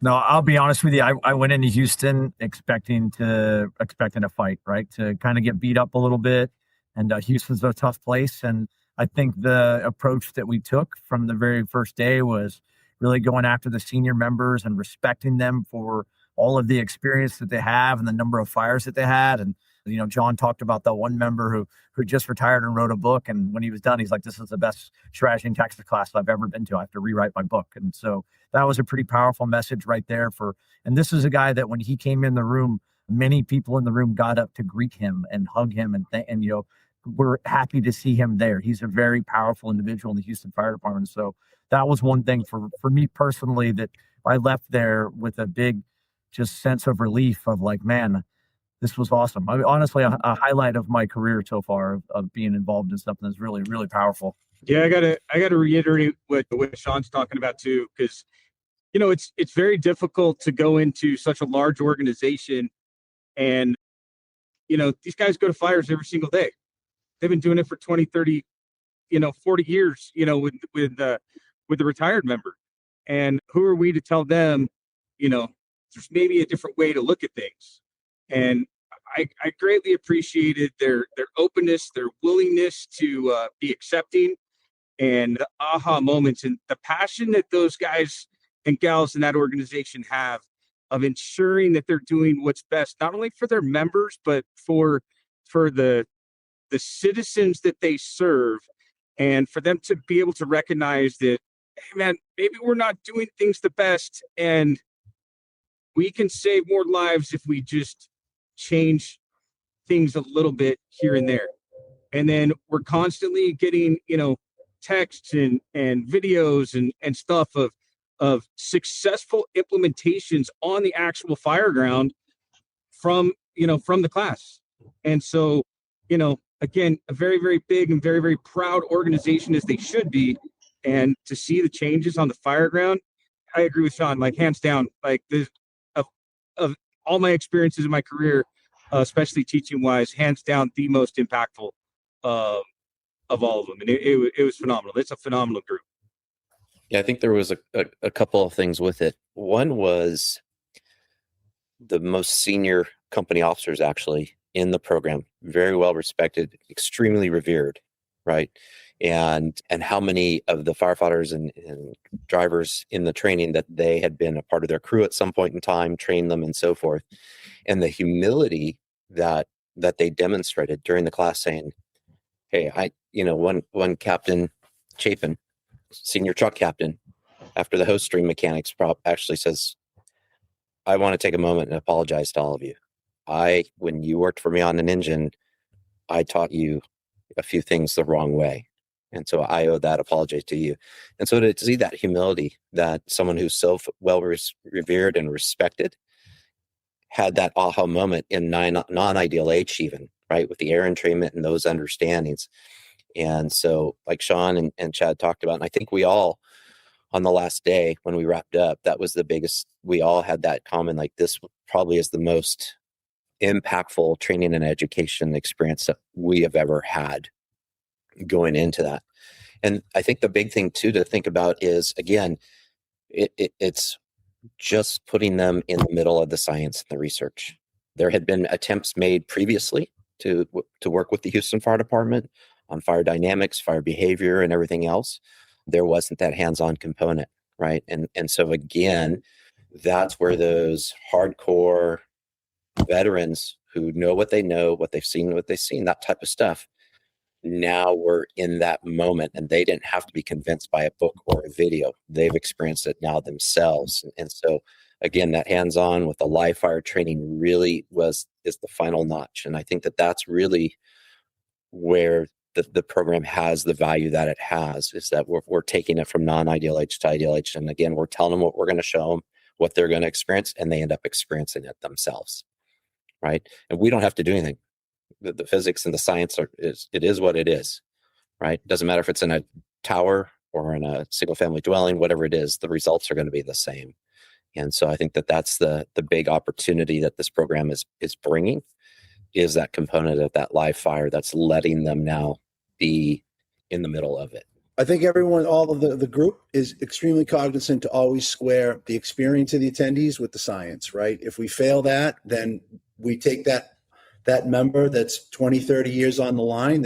No, I'll be honest with you. I went into Houston expecting a fight, right? To kind of get beat up a little bit. And Houston's a tough place. And I think the approach that we took from the very first day was really going after the senior members and respecting them for all of the experience that they have and the number of fires that they had. And, John talked about that one member who just retired and wrote a book. And when he was done, he's like, this is the best strategy and tactics class I've ever been to. I have to rewrite my book. And so that was a pretty powerful message right there and this is a guy that when he came in the room, many people in the room got up to greet him and hug him and we're happy to see him there. He's a very powerful individual in the Houston Fire Department. So that was one thing for me personally that I left there with a big just sense of relief of like, man, this was awesome. I mean, honestly, a highlight of my career so far of being involved in something that's really, really powerful. Yeah, I gotta reiterate what Sean's talking about too, because it's very difficult to go into such a large organization, and these guys go to fires every single day. They've been doing it for 20, 30, 40 years, with the retired member. And who are we to tell them, there's maybe a different way to look at things. And I greatly appreciated their openness, their willingness to be accepting, and the aha moments and the passion that those guys and gals in that organization have of ensuring that they're doing what's best, not only for their members, but for the citizens that they serve, and for them to be able to recognize that, hey man, maybe we're not doing things the best, and we can save more lives if we just change things a little bit here and there. And then we're constantly getting, texts and videos and stuff of successful implementations on the actual Fireground from the class. And so, again, a very, very big and very, very proud organization as they should be. And to see the changes on the Fireground, I agree with Sean, like hands down, like this of all my experiences in my career, especially teaching wise, hands down, the most impactful of of all of them, and it was phenomenal. It's a phenomenal group. Yeah, I think there was a couple of things with it. One was the most senior company officers actually in the program, very well respected, extremely revered, right? And how many of the firefighters and drivers in the training that they had been a part of their crew at some point in time, trained them and so forth. And the humility that they demonstrated during the class saying, hey, one Captain Chapin, senior truck captain, after the hose string mechanics prop actually says, I want to take a moment and apologize to all of you. When you worked for me on an engine, I taught you a few things the wrong way. And so I owe that apology to you. And so to see that humility, that someone who's so well revered and respected had that aha moment in non-ideal H even, right? With the air entrainment and those understandings. And so like Sean and Chad talked about, and I think we all, on the last day when we wrapped up, that was the biggest, we all had that common, like this probably is the most impactful training and education experience that we have ever had going into that. And I think the big thing too to think about is, again, it's just putting them in the middle of the science and the research. There had been attempts made previously to work with the Houston Fire Department on fire dynamics, fire behavior, and everything else. There wasn't that hands-on component, right? And so again, that's where those hardcore veterans who know what they know, what they've seen, that type of stuff, now we're in that moment, and they didn't have to be convinced by a book or a video. They've experienced it now themselves. And so again, that hands-on with the live fire training really is the final notch. And I think that that's really where the program has the value that it has, is that we're taking it from non-ideal H to ideal H. And again, we're telling them what we're going to show them, what they're going to experience, and they end up experiencing it themselves, right? And we don't have to do anything. The physics and the science it is what it is, right? It doesn't matter if it's in a tower or in a single family dwelling, whatever it is, the results are going to be the same. And so I think that that's the big opportunity that this program is bringing, is that component of that live fire that's letting them now be in the middle of it. I think everyone, all of the group is extremely cognizant to always square the experience of the attendees with the science, right? If we fail that, then we take that member that's 20, 30 years on the line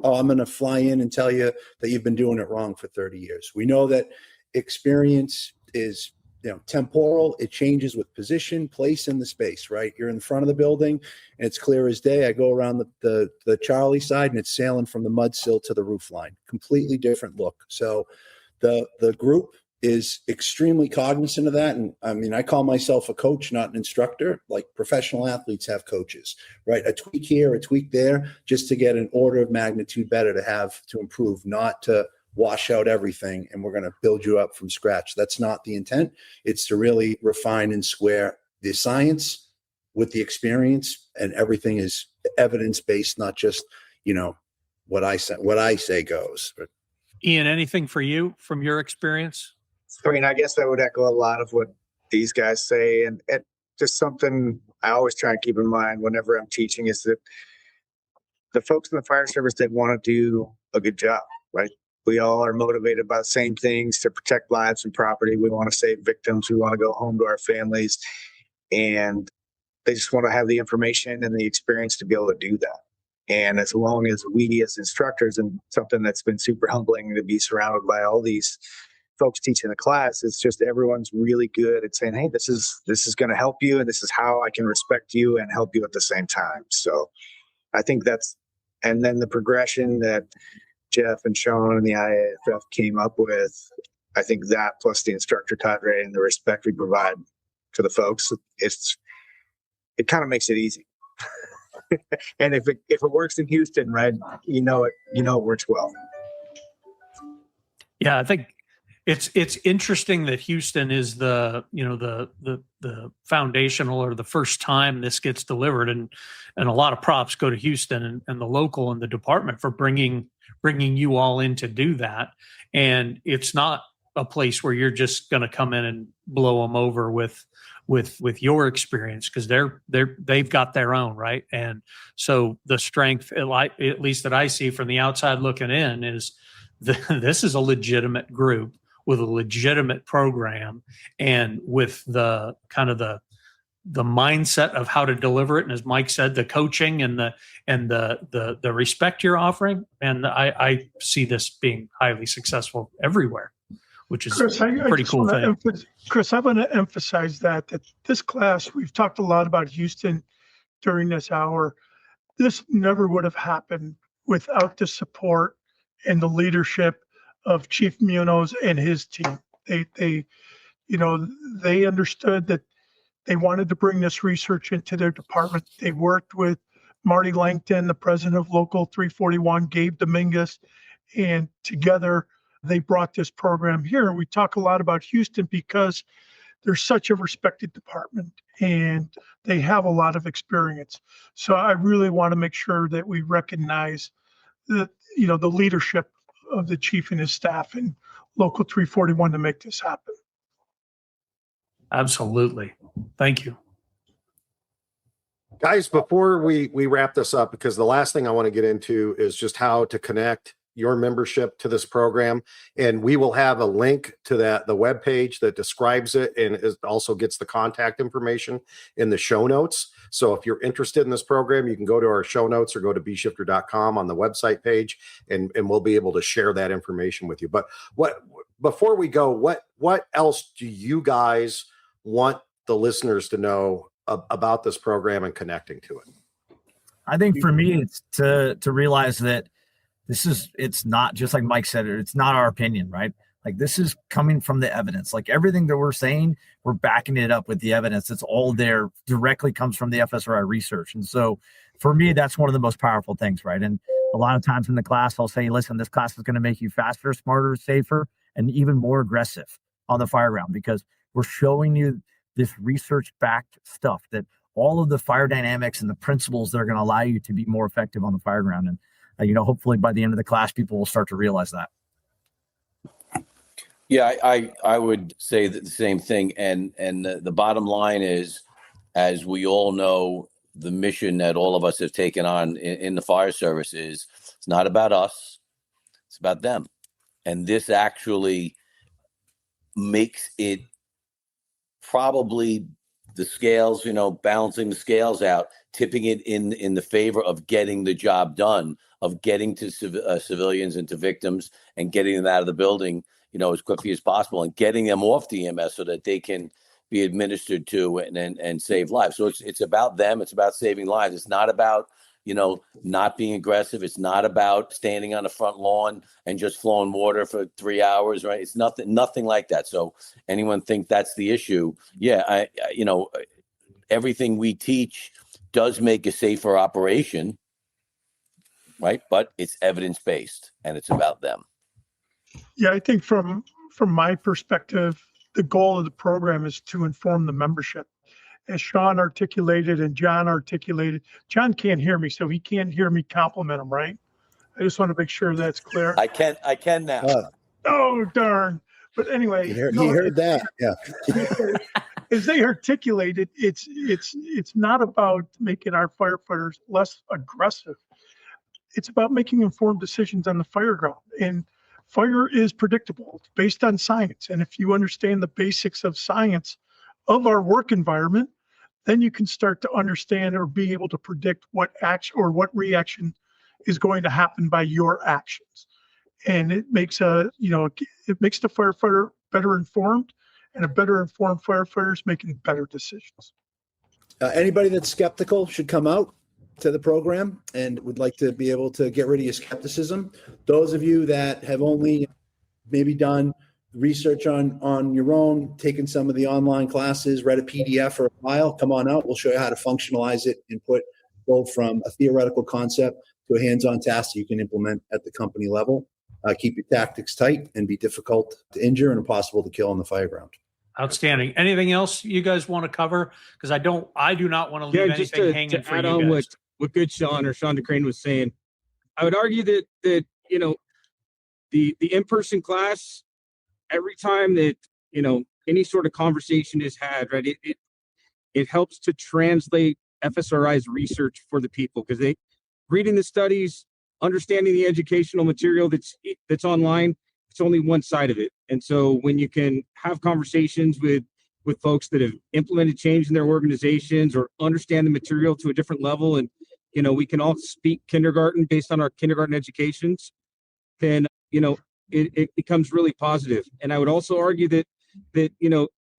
I'm going to fly in and tell you that you've been doing it wrong for 30 years. We know that experience is, temporal. It changes with position, place in the space, right? You're in the front of the building and it's clear as day. I go around the Charlie side and it's sailing from the mud sill to the roof line. Completely different look. So the group is extremely cognizant of that. And I mean, I call myself a coach, not an instructor. Like professional athletes have coaches, right? A tweak here, a tweak there, just to get an order of magnitude better to improve, not to wash out everything and we're going to build you up from scratch. That's not the intent. It's to really refine and square the science with the experience, and everything is evidence-based, not just, what I say goes. Ian, anything for you from your experience? I mean, I guess I would echo a lot of what these guys say. And just something I always try and keep in mind whenever I'm teaching is that the folks in the fire service, they want to do a good job, right? We all are motivated by the same things, to protect lives and property. We want to save victims. We want to go home to our families. And they just want to have the information and the experience to be able to do that. And as long as we as instructors, and something that's been super humbling to be surrounded by all these folks teaching the class, it's just everyone's really good at saying, hey, this is going to help you, and this is how I can respect you and help you at the same time. So I think and then the progression that Jeff and Sean and the IAFF came up with, I think that plus the instructor cadre and the respect we provide to the folks, it kind of makes it easy. And if it works in Houston, right, it works well. Yeah, I think it's interesting that Houston is the foundational, or the first time this gets delivered, and a lot of props go to Houston and the local and the department for bringing you all in to do that. And it's not a place where you're just going to come in and blow them over with your experience, because they've got their own, right? And so the strength, at least that I see from the outside looking in, is this is a legitimate group with a legitimate program, and with the kind of the mindset of how to deliver it. And as Mike said, the coaching and the respect you're offering. And I see this being highly successful everywhere, which is Chris, pretty cool thing. Chris, I want to emphasize that this class, we've talked a lot about Houston during this hour. This never would have happened without the support and the leadership of Chief Munoz and his team. They understood that they wanted to bring this research into their department. They worked with Marty Langton, the president of Local 341, Gabe Dominguez, and together they brought this program here. We talk a lot about Houston because they're such a respected department and they have a lot of experience. So I really want to make sure that we recognize the leadership of the chief and his staff and Local 341 to make this happen. Absolutely. Thank you. Guys, before we wrap this up, because the last thing I want to get into is just how to connect your membership to this program. And we will have a link to the webpage that describes it, and it also gets the contact information in the show notes. So if you're interested in this program, you can go to our show notes or go to bshifter.com on the website page, and we'll be able to share that information with you. But before we go, what else do you guys want the listeners to know about this program and connecting to it? I think for me, it's to realize that it's not just like Mike said, it's not our opinion, right? Like, this is coming from the evidence. Like, everything that we're saying, we're backing it up with the evidence. It's all there, directly comes from the FSRI research. And so for me, that's one of the most powerful things, right? And a lot of times in the class, I'll say, listen, this class is going to make you faster, smarter, safer, and even more aggressive on the fireground, because we're showing you this research-backed stuff, that all of the fire dynamics and the principles that are going to allow you to be more effective on the fireground. And hopefully by the end of the class, people will start to realize that. Yeah, I would say the same thing. And the bottom line is, as we all know, the mission that all of us have taken on in the fire service is, it's not about us, it's about them. And this actually makes it probably the scales, balancing the scales out, tipping it in the favor of getting the job done, of getting to civilians and to victims, and getting them out of the building, as quickly as possible, and getting them off the EMS so that they can be administered to and save lives. So it's about them. It's about saving lives. It's not about, not being aggressive. It's not about standing on the front lawn and just flowing water for 3 hours, right? It's nothing like that. So anyone think that's the issue? Yeah, everything we teach does make a safer operation, right? But it's evidence-based, and it's about them. Yeah, I think from my perspective, the goal of the program is to inform the membership. As Sean articulated and John articulated, John can't hear me, so he can't hear me compliment him, right? I just want to make sure that's clear. I can now. Oh, darn. But anyway. He heard that, yeah. As they articulated, it's not about making our firefighters less aggressive. It's about making informed decisions on the fireground. And fire is predictable. It's based on science. And if you understand the basics of science of our work environment, then you can start to understand or be able to predict what action or what reaction is going to happen by your actions. And it makes it makes the firefighter better informed, and a better informed firefighter is making better decisions. Anybody that's skeptical should come out to the program and would like to be able to get rid of your skepticism. Those of you that have only maybe done research on your own, taken some of the online classes, read a PDF or a file, come on out. We'll show you how to functionalize it and go from a theoretical concept to a hands-on task that you can implement at the company level. Keep your tactics tight and be difficult to injure and impossible to kill on the fireground. Outstanding. Anything else you guys want to cover? Because I do not want to leave anything hanging for you guys. On what good Sean Decrane was saying, I would argue that the in-person class every time that, any sort of conversation is had, right, it helps to translate FSRI's research for the people, because they reading the studies, understanding the educational material that's online, it's only one side of it. And so when you can have conversations with folks that have implemented change in their organizations or understand the material to a different level, and we can all speak kindergarten based on our kindergarten educations, then it becomes really positive. And I would also argue that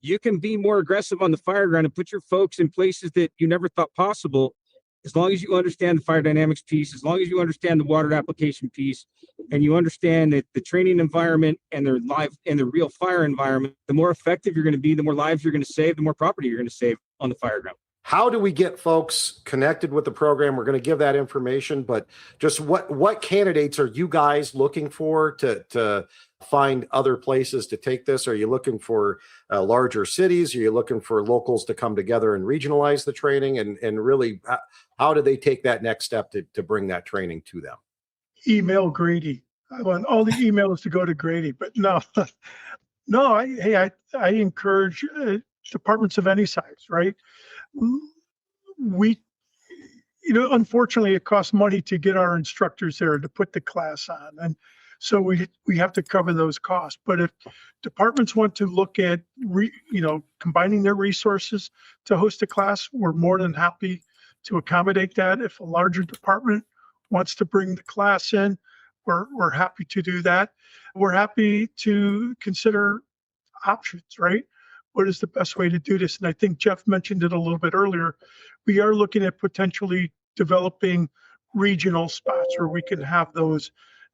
you can be more aggressive on the Fireground and put your folks in places that you never thought possible, as long as you understand the fire dynamics piece, as long as you understand the water application piece, and you understand that the training environment and the real fire environment, the more effective you're going to be, the more lives you're going to save, the more property you're going to save on the Fireground. How do we get folks connected with the program? We're going to give that information, but just what candidates are you guys looking for to find other places to take this? Are you looking for larger cities? Are you looking for locals to come together and regionalize the training? And really, how do they take that next step to bring that training to them? Email Grady. I want all the emails to go to Grady, but no. I encourage departments of any size, right? We, unfortunately, it costs money to get our instructors there to put the class on. And so we have to cover those costs. But if departments want to look at, combining their resources to host a class, we're more than happy to accommodate that. If a larger department wants to bring the class in, we're happy to do that. We're happy to consider options, right? What is the best way to do this? And I think Jeff mentioned it a little bit earlier. We are looking at potentially developing regional spots where we can have those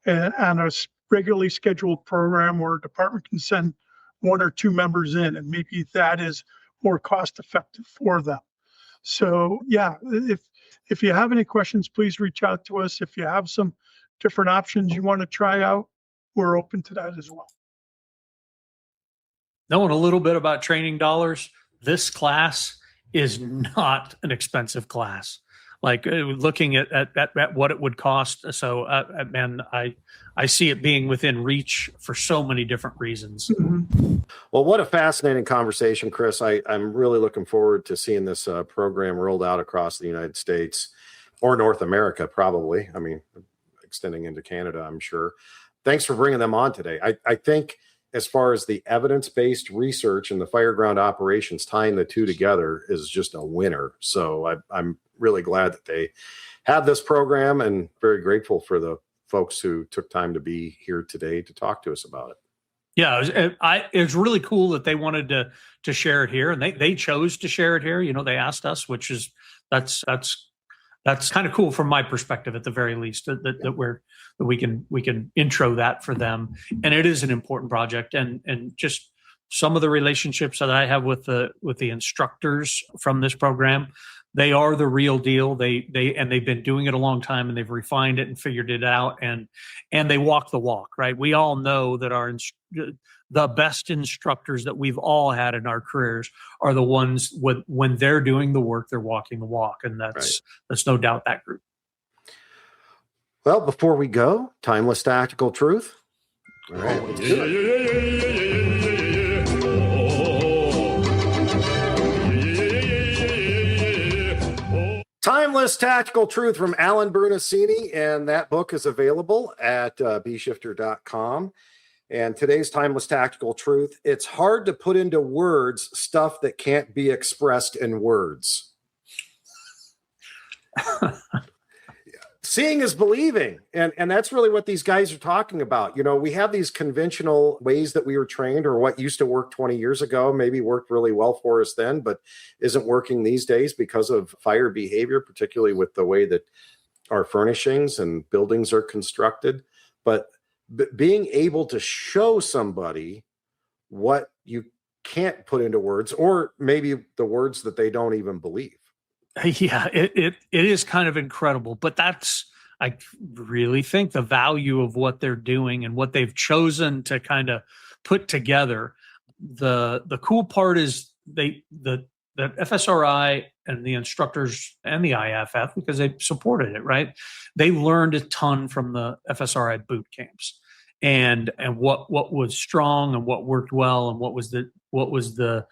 on a regularly scheduled program where a department can send 1 or 2 members in, and maybe that is more cost effective for them. So yeah, if you have any questions, please reach out to us. If you have some different options you want to try out, we're open to that as well. Knowing a little bit about training dollars, this class is not an expensive class. Like looking at what it would cost. So, man, I see it being within reach for so many different reasons. Mm-hmm. Well, what a fascinating conversation, Chris. I'm really looking forward to seeing this program rolled out across the United States or North America, probably. I mean, extending into Canada, I'm sure. Thanks for bringing them on today. I think as far as the evidence-based research and the Fireground operations, tying the two together is just a winner. So I'm really glad that they have this program, and very grateful for the folks who took time to be here today to talk to us about it. Yeah, it was really cool that they wanted to share it here, and they chose to share it here. They asked us, which is that's kind of cool from my perspective, at the very least, that we can intro that for them. And it is an important project, and just some of the relationships that I have with the instructors from this program, they are the real deal. They've been doing it a long time, and they've refined it and figured it out, and they walk the walk, right? We all know that the best instructors that we've all had in our careers are the ones when they're doing the work, they're walking the walk, and that's no doubt that group. Well, before we go, timeless tactical truth. All right, let's do it. Timeless Tactical Truth from Alan Brunacini, and that book is available at bshifter.com. And today's Timeless Tactical Truth: it's hard to put into words stuff that can't be expressed in words. Seeing is believing. And that's really what these guys are talking about. We have these conventional ways that we were trained, or what used to work 20 years ago, maybe worked really well for us then, but isn't working these days because of fire behavior, particularly with the way that our furnishings and buildings are constructed. But being able to show somebody what you can't put into words, or maybe the words that they don't even believe. Yeah, it is kind of incredible, but I really think the value of what they're doing and what they've chosen to kind of put together. The cool part is the FSRI and the instructors and the IAFF, because they supported it, right? They learned a ton from the FSRI boot camps. and what was strong and what worked well and what was the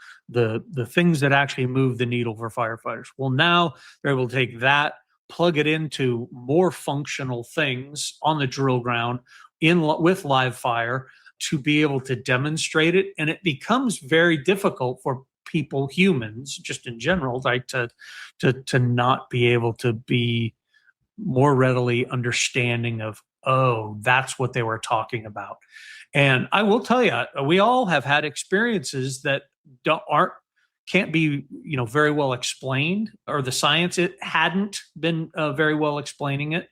things that actually moved the needle for firefighters. Well, now they're able to take that, plug it into more functional things on the drill ground with live fire to be able to demonstrate it. And it becomes very difficult for people, humans, just in general, like to not be able to be more readily understanding of, oh, that's what they were talking about. And I will tell you, we all have had experiences that can't be, very well explained, or the science, it hadn't been very well explaining it.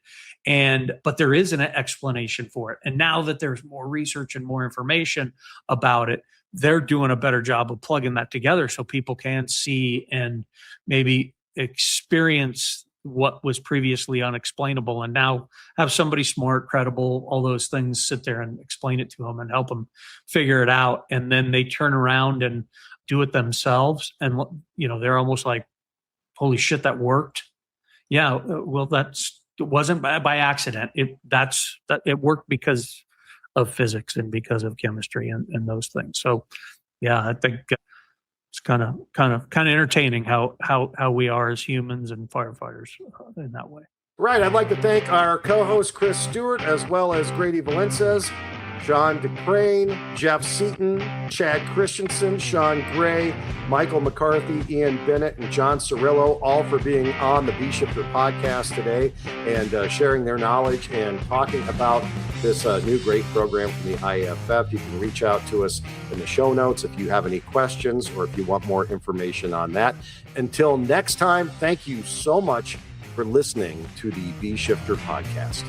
But there is an explanation for it. And now that there's more research and more information about it, they're doing a better job of plugging that together so people can see and maybe experience what was previously unexplainable, and now have somebody smart, credible, all those things sit there and explain it to them and help them figure it out. And then they turn around and do it themselves. And, they're almost like, holy shit, that worked. Yeah. Well, it wasn't by accident. It worked because of physics and because of chemistry and those things. So yeah, I think it's kind of entertaining how we are as humans and firefighters in that way. Right. I'd like to thank our co-host Chris Stewart, as well as Grady Valencis, John Decrane, Jeff Seaton, Chad Christensen, Sean Gray, Michael McCarthy, Ian Bennett, and John Ceriello, all for being on the B-Shifter podcast today and sharing their knowledge and talking about this new great program from the IAFF. You can reach out to us in the show notes if you have any questions or if you want more information on that. Until next time, thank you so much for listening to the B-Shifter podcast.